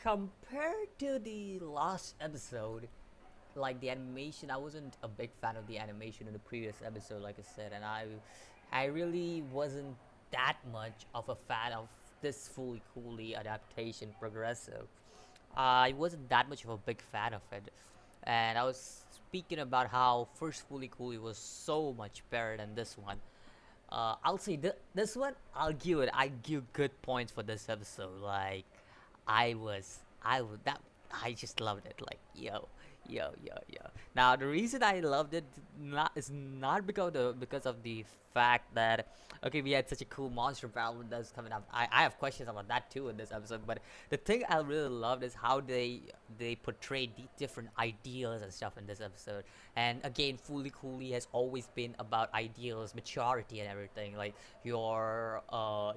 Compared to the last episode, like the animation, I wasn't a big fan of the animation in the previous episode, like I said, and I really wasn't that much of a fan of this Fooly Cooly adaptation progressive. I wasn't that much of a big fan of it, and I was speaking about how first Fooly Cooly was so much better than this one. I'll say this one. I give good points for this episode. Like, I would that I just loved it. Like, yo. Now the reason I loved it not because of the fact that okay, we had such a cool monster battle that's coming up. I have questions about that too in this episode. But the thing I really loved is how they portrayed the different ideals and stuff in this episode. And again, Fooly Cooly has always been about ideals, maturity, and everything. Like you're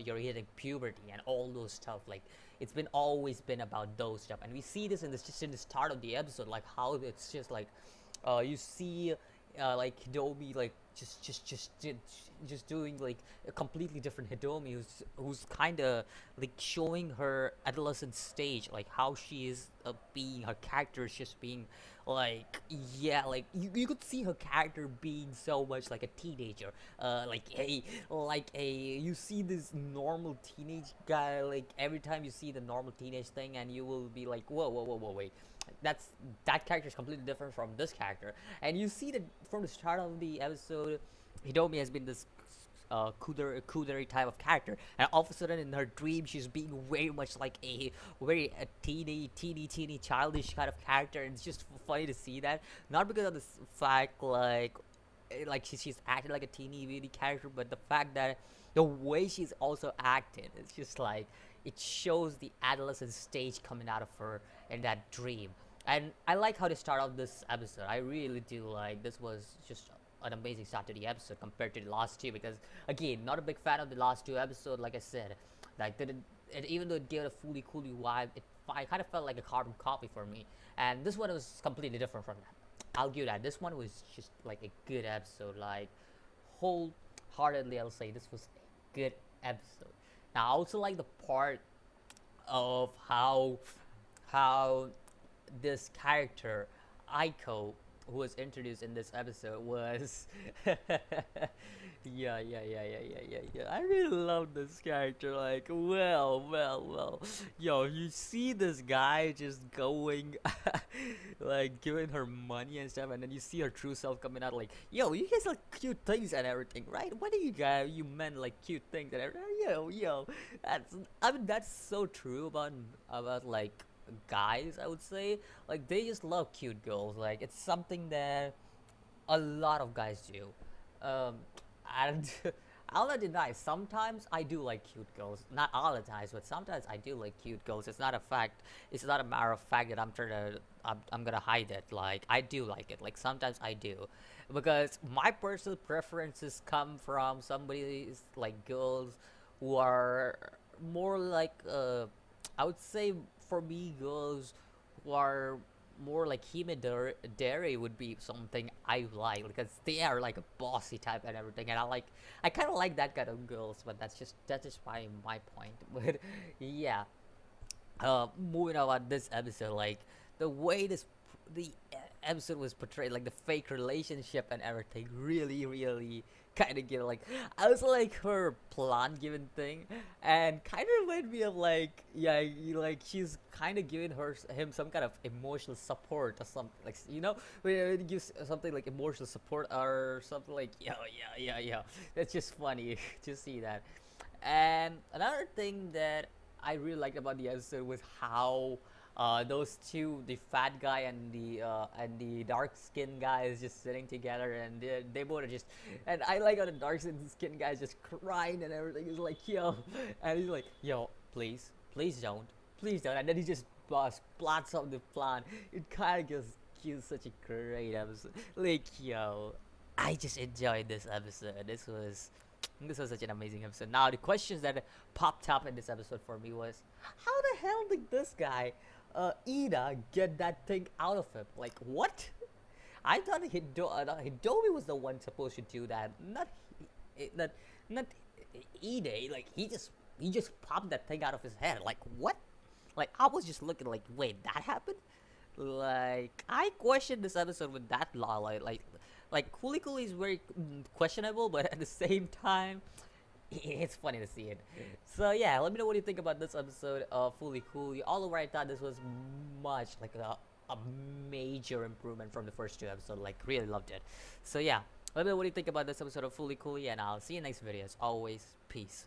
hitting puberty and all those stuff. Like it's been always been about those stuff, and we see this in this just in the start of the episode, like how it's just like, you see, like Hidomi like just doing like a completely different Hidomi who's kind of like showing her adolescent stage, like how she is being her character is just being like yeah, like you could see her character being so much like a teenager, like a you see this normal teenage guy, like every time you see the normal teenage thing and you will be like whoa, wait, that's that character is completely different from this character. And you see that from the start of the episode, Hidomi has been this kudere type of character, and all of a sudden in her dream she's being very much like a teeny childish kind of character, and it's just funny to see that, not because of the fact like she's acting like a teeny weedy character, but the fact that the way she's also acting, it's just like it shows the adolescent stage coming out of her in that dream. And I like how they start off this episode. I really do. Like this was just an amazing start to the episode compared to the last two, because again, not a big fan of the last two episodes. Like I said, like didn't it, even though it gave a Fooly Cooly vibe, I kind of felt like a carbon copy for me. And this one was completely different from that. I'll give that. This one was just like a good episode. Like wholeheartedly, I'll say this was a good episode. Now I also like the part of how this character Aiko, who was introduced in this episode, was yeah. I really love this character. Like, well. Yo, you see this guy just going, like, giving her money and stuff, and then you see her true self coming out, like, yo, you guys like cute things and everything, right? What do you meant like cute things and everything? Yo, that's so true about like guys, I would say. Like they just love cute girls. Like it's something that a lot of guys do. And I'll not deny, sometimes I do like cute girls. Not all the times, but sometimes I do like cute girls. It's not a fact. It's not a matter of fact that I'm gonna hide it. Like I do like it. Like sometimes I do, because my personal preferences come from somebody's like girls who are more like I would say for me, girls who are more like Hime would be something I like, because they are like a bossy type and everything, and I kind of like that kind of girls, but that's just my point. But yeah, moving on about this episode, like the way the episode was portrayed, like the fake relationship and everything, really kind of give like I was like her plan given thing, and kind of reminded me of like yeah, like she's kind of giving him some kind of emotional support or something, like when it gives something like emotional support or something, like yeah. That's just funny to see that. And another thing that I really liked about the episode was how those two, the fat guy and the dark skinned guy, is just sitting together, and they both are just. And I like how the dark skinned guy is just crying and everything. He's like, yo, and he's like, yo, please don't, and then he just plots up the plan. It kind of gives such a great episode. Like, yo, I just enjoyed this episode. This was such an amazing episode. Now the questions that popped up in this episode for me was, how the hell did this guy, Ida, get that thing out of him? Like what? I thought Hidomi was the one supposed to do that, not Ida. Like he just popped that thing out of his head. Like what? Like I was just looking like, wait, that happened? Like I questioned this episode with that law. Like Fooly Cooly is very questionable, but at the same time, it's funny to see it. So yeah, let me know what you think about this episode of Fooly Cool. All over, I thought this was much like a major improvement from the first two episodes. Like really loved it. So yeah, let me know what you think about this episode of Fooly Cool, and I'll see you next video. As always, peace.